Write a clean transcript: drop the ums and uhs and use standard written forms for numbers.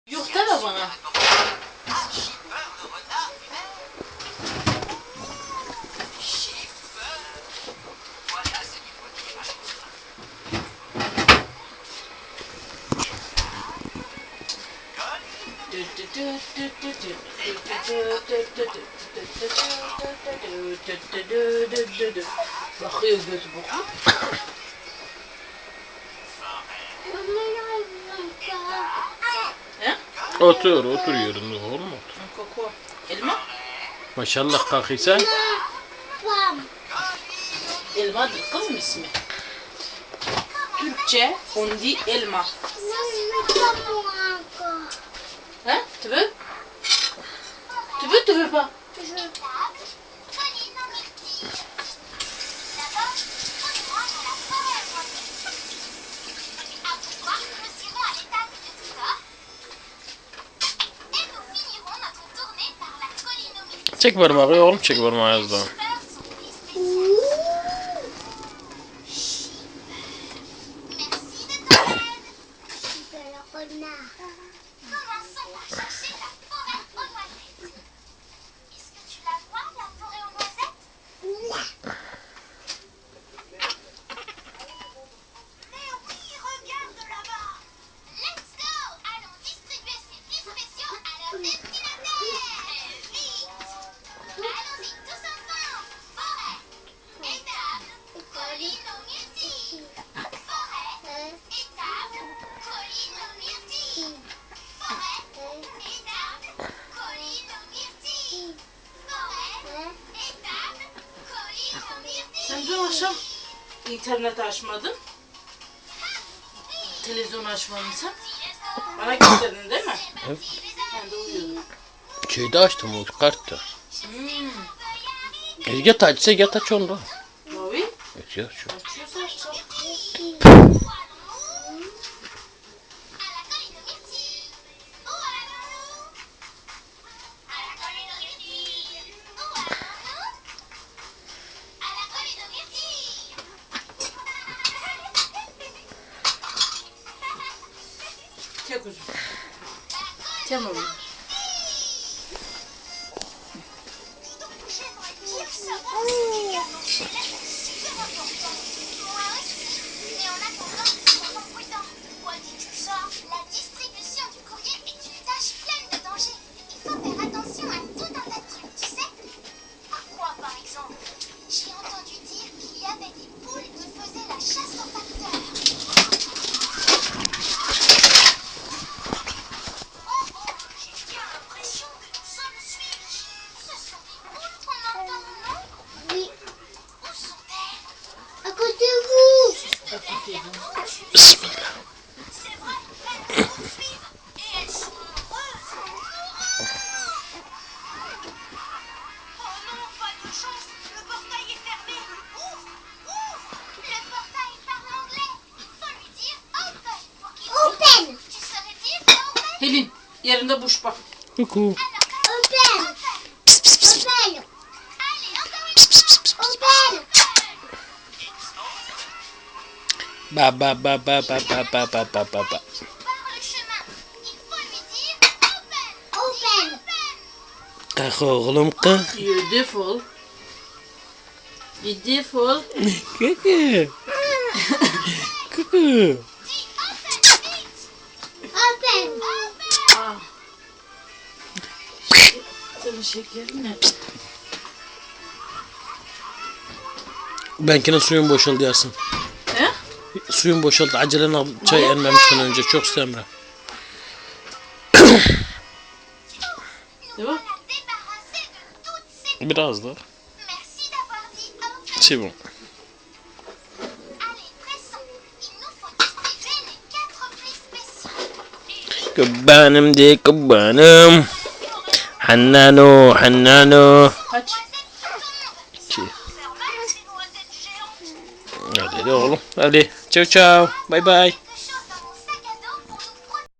Yufka da bana. Bakıyor göz bu. Otur yerinde oğlum otur. Koku. Elma? Maşallah kalkıysan. Elmadır kızım ismi. Türkçe ondi elma. Ha? Tübü? Tübü bak. Çek parmağı oğlum çek parmağı yazdan. Sen dün akşam internet açmadın. Televizyon açmadın sen. Bana gösterdin değil mi? Evet. Ben de uyuyordum. Şeyde açtım o kartta. Yat açsa yat aç onu. Mavi. Yat şu. Açıyorsa açacağım. Çek uzun. Çek uzun. Bismillah. Helin yerinde buş bak. Kuku. Ba ba ba ba ba ba ba ba ba ba ba. Kalk oğlum kalk. Beautiful. Beautiful. Kuku. Kuku. Aa. Senin şekerin ne? Benkine suyun boşaldı Yasin. He? Suyun boşaldı. Acelen al. Çay emmemişten önce. Çok semra. Değil mi? Biraz da. C'est bon. Kubbanım de kubbanım. Hannano hannano. Kaç? 2. Hadi oğlum. Hadi. Ciao ciao. Bye bye.